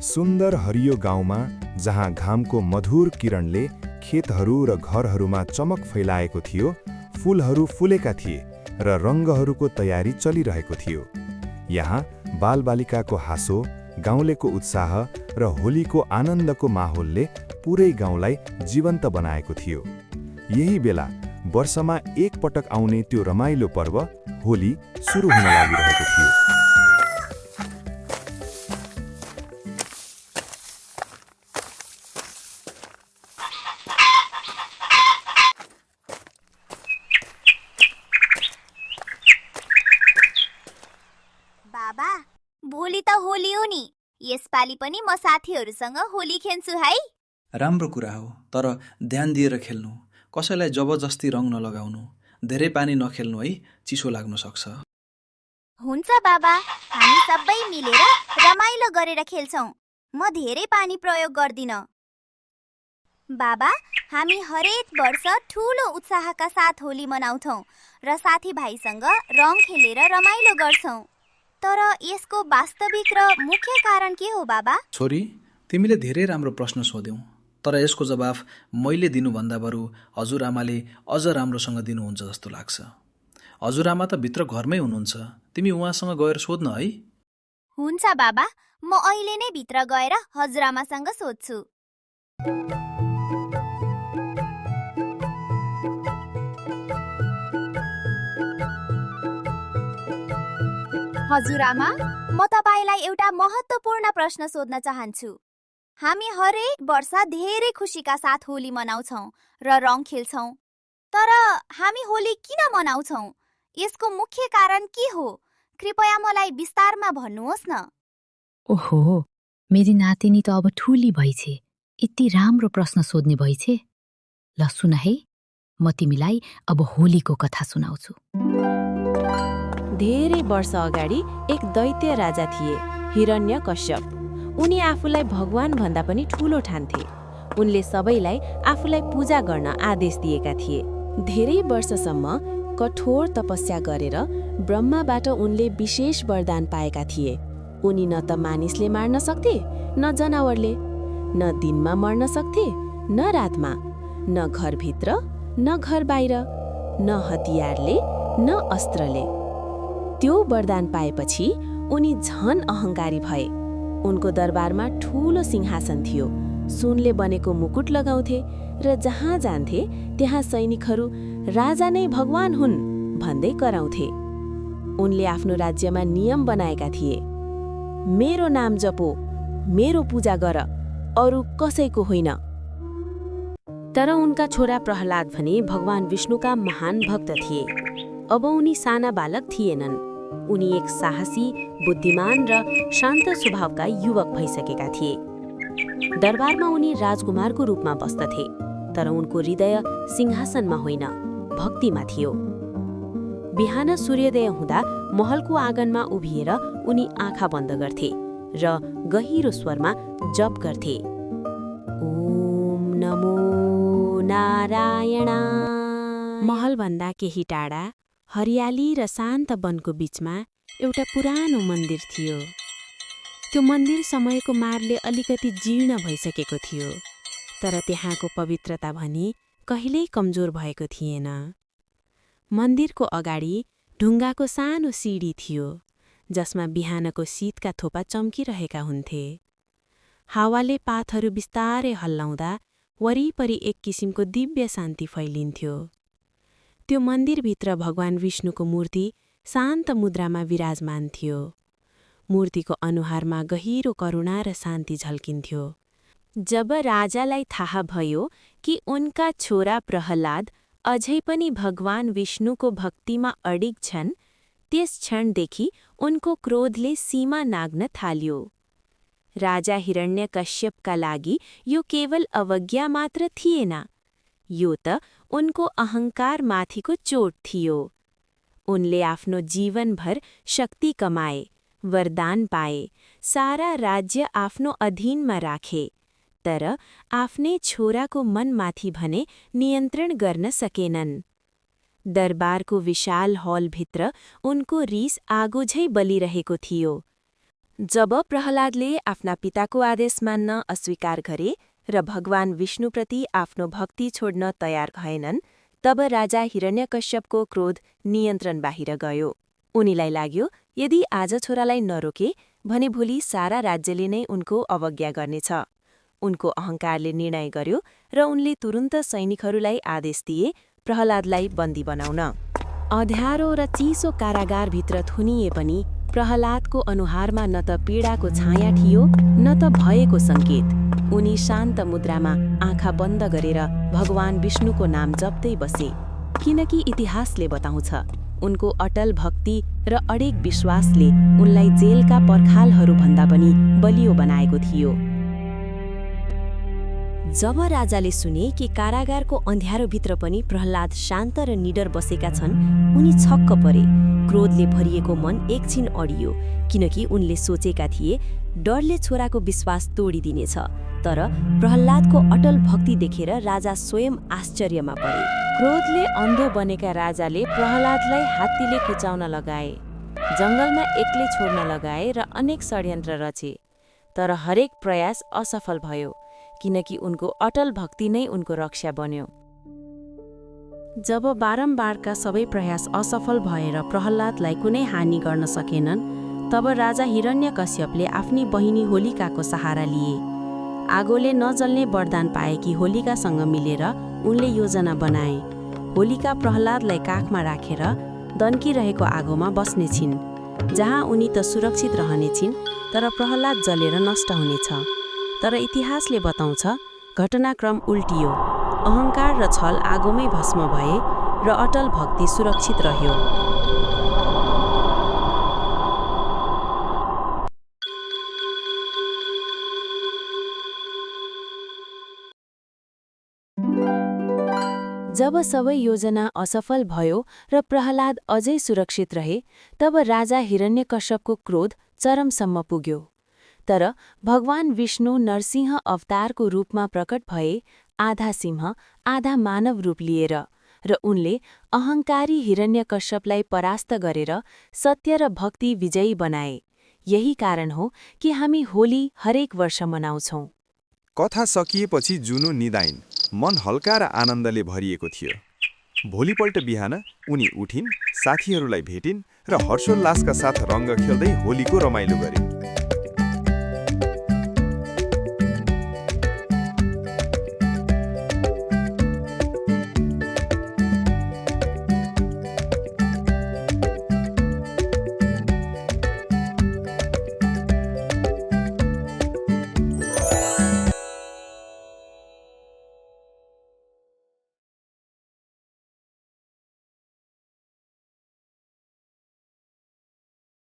सुन्दर हरियो गाउँमा जहाँ घामको मधुर किरणले खेतहरू र घरहरूमा चमक फैलाएको थियो, फूलहरू फुलेका थिए र रङ्गहरूको तयारी चलिरहेको थियो। यहाँ बालबालिकाको हाँसो, गाउँलेको उत्साह र होलीको आनन्दको माहौलले पुरै गाउँलाई जीवन्त बनाएको थियो। यही बेला वर्षमा एक पटक आउने त्यो रमाइलो पर्व होली सुरु हुन लागिरहेको थियो। बाबा, भोलि त होली हो नि। यसपालि पनि म साथीहरूसँग होली खेल्छु है। राम्रो कुरा हो, तर ध्यान दिएर खेल्नु। कसैलाई जबरजस्ती रङ नलगाउनु। धेरै पानी नखेल्नु है, चिसो लाग्न सक्छ। हुन्छ बाबा, हामी सबै मिलेर रमाइलो गरेर खेल्छौँ। म धेरै पानी प्रयोग गर्दिन। बाबा, हामी हरेक वर्ष ठुलो उत्साहका साथ होली मनाउँछौँ र साथीभाइसँग रङ खेलेर रमाइलो गर्छौँ। तर यसको वास्तविक र मुख्य कारण के हो बाबा? छोरी, तिमीले धेरै राम्रो प्रश्न सोध्यौ, तर यसको जवाफ मैले दिनुभन्दा बरु हजुरआमाले अझ राम्रोसँग दिनुहुन्छ जस्तो लाग्छ। हजुरआमा त भित्र घरमै हुनुहुन्छ, तिमी उहाँसँग गएर सोध्न है। हुन्छ बाबा, म अहिले नै भित्र गएर हजुरआमासँग सोध्छु। हजुरआमा, म तपाईलाई एउटा महत्त्वपूर्ण प्रश्न सोध्न चाहन्छु। हामी हरेक वर्ष धेरै खुसीका साथ होली मनाउँछौँ र रङ खेल्छौँ। तर हामी होली किन मनाउँछौँ? यसको मुख्य कारण के हो? कृपया मलाई विस्तारमा भन्नुहोस् न। ओहो, मेरी नातिनी त अब ठुली भइछे। यति राम्रो प्रश्न सोध्ने भइछे। ल सुन है, म तिमीलाई अब होलीको कथा सुनाउँछु। धेरै वर्ष अगाडि एक दैत्य राजा थिए, हिरण्यकश्यप। उनी आफूलाई भगवान भन्दा पनि ठूलो ठान्थे। उनले सबैलाई आफूलाई पूजा गर्न आदेश दिएका थिए। धेरै वर्षसम्म कठोर तपस्या गरेर ब्रह्माबाट उनले विशेष वरदान पाएका थिए। उनी न त मानिसले मार्न सक्थे, न जनावरले, न दिनमा मर्न सक्थे, न रातमा, न घरभित्र, न घर बाहिर, न हतियारले, न अस्त्रले। त्यो वरदान पाएपछि उनी झन अहङ्कारी भए। उनको दरबारमा ठूलो सिंहासन थियो, सुनले बनेको मुकुट लगाउँथे र जहाँ जान्थे त्यहाँ सैनिकहरू राजा नै भगवान हुन् भन्दै कराउँथे। उनले आफ्नो राज्यमा नियम बनाएका थिए, मेरो नाम जपो, मेरो पूजा गर, अरू कसैको होइन। तर उनका छोरा प्रहलाद भने भगवान विष्णुका महान भक्त थिए। अब उनी साना बालक थिएनन्। उनी एक साहसी, बुद्धिमान र शान्त स्वभावका युवक भइसकेका थिए। दरबारमा उनी राजकुमारको रूपमा बस्दथे, तर उनको हृदय सिंहासनमा होइन, भक्तिमा थियो। बिहान सूर्योदय हुँदा महलको आँगनमा उभिएर उनी आँखा बन्द गर्थे र गहिरो स्वरमा जप गर्थे, ओम नमो नारायण। महलभन्दा केही टाढा हरियाली र शान्त वनको बीचमा एउटा पुरानो मन्दिर थियो। त्यो मन्दिर समयको मारले अलिकति जीर्ण भइसकेको थियो, तर त्यहाँको पवित्रता भने कहिल्यै कमजोर भएको थिएन। मन्दिरको अगाडि ढुङ्गाको सानो सिडी थियो, जसमा बिहानको शीतका थोपा चम्किरहेका हुन्थे। हावाले पातहरू बिस्तारै हल्लाउँदा वरिपरि एक किसिमको दिव्य शान्ति फैलिन्थ्यो। त्यो मन्दिरभित्र भगवान विष्णुको मूर्ति शान्त मुद्रामा विराजमान थियो। मूर्तिको अनुहारमा गहिरो करुणा र शान्ति झल्किन्थ्यो। जब राजालाई थाहा भयो कि उनका छोरा प्रहलाद अझै पनि भगवान विष्णुको भक्तिमा अडिग छन्, त्यस क्षणदेखि उनको क्रोधले सीमा नाग्न थाल्यो। राजा हिरण्यकश्यपका लागि यो केवल अवज्ञा मात्र थिएन, यो त उनको अहङ्कारमाथिको चोट थियो। उनले आफ्नो जीवनभर शक्ति कमाए, वरदान पाए, सारा राज्य आफ्नो अधीनमा राखे, तर आफ्नै छोराको मनमाथि भने नियन्त्रण गर्न सकेनन्। दरबारको विशाल हलभित्र उनको रिस आगोझै बलिरहेको थियो। जब प्रहलादले आफ्ना पिताको आदेश मान्न अस्वीकार गरे र भगवान विष्णुप्रति आफ्नो भक्ति छोड्न तयार भएनन्, तब राजा हिरण्यकश्यपको क्रोध नियन्त्रण बाहिर गयो। उनीलाई लाग्यो, यदि आज छोरालाई नरोके भने भोलि सारा राज्यले नै उनको अवज्ञा गर्नेछ। उनको अहंकारले निर्णय गर्यो र उनले तुरुन्त सैनिकहरूलाई आदेश दिए प्रहलादलाई बन्दी बनाउन। अँध्यारो र चिसो कारागारभित्र थुनिए पनि प्रहलादको अनुहारमा न त पीडाको छाया थियो न त भयको सङ्केत। उनी शान्त मुद्रामा आँखा बन्द गरेर भगवान विष्णुको नाम जप्दै बसे, किनकि इतिहासले बताउँछ उनको अटल भक्ति र अडेग विश्वासले उनलाई जेलका पर्खालहरूभन्दा पनि बलियो बनाएको थियो। जब राजाले सुने कि कारागारको अँध्यारोभित्र पनि प्रहलाद शान्त र निडर बसेका छन्, उनी छक्क परे। क्रोधले भरिएको मन एकछिन अडियो, किनकि उनले सोचेका थिए डरले छोराको विश्वास तोडिदिनेछ। तर प्रहलादको अटल भक्ति देखेर राजा स्वयं आश्चर्यमा परे। क्रोधले अन्धो बनेका राजाले प्रहलादलाई हात्तीले कुचाउन लगाए, जङ्गलमा एक्लै छोड्न लगाए र अनेक षड्यन्त्र रचे। तर हरेक प्रयास असफल भयो, किनकि उनको अटल भक्ति नै उनको रक्षा बन्यो। जब बारम्बारका सबै प्रयास असफल भएर प्रहलादलाई कुनै हानि गर्न सकेनन्, तब राजा हिरण्यकश्यपले आफ्नी बहिनी होलिकाको सहारा लिए। आगोले नजल्ने वरदान पाएकी होलिकासँग मिलेर उनले योजना बनाए। होलिका प्रहलादलाई काखमा राखेर दन्किरहेको आगोमा बस्ने छिन्, जहाँ उनी त सुरक्षित रहने छिन्, तर प्रहलाद जलेर नष्ट हुनेछ। तर इतिहासले बताउँछ घटनाक्रम उल्टियो। अहंकार र छल आगोमै भस्म भए र अटल भक्ति सुरक्षित रह्यो। जब सबै योजना असफल भयो र प्रहलाद अझै सुरक्षित रहे, तब राजा हिरण्यकश्यपको क्रोध चरमसम्म पुग्यो। तर भगवान विष्णु नरसिंह अवतारको रूपमा प्रकट भए, आधा सिंह आधा मानव रूप लिएर, र उनले अहंकारी हिरण्यकश्यपलाई परास्त गरेर सत्य र भक्ति विजयी बनाए। यही कारण हो कि हामी होली हरेक वर्ष मनाउँछौं। कथा सकिएपछि जुनो निदाइन्, मन हल्का र आनन्दले भरिएको थियो। भोलिपल्ट बिहान उनी उठिन्, साथीहरूलाई भेटिन् र हर्षोल्लासका साथ रङ्ग खेल्दै होलीको रमाइलो गरिन्।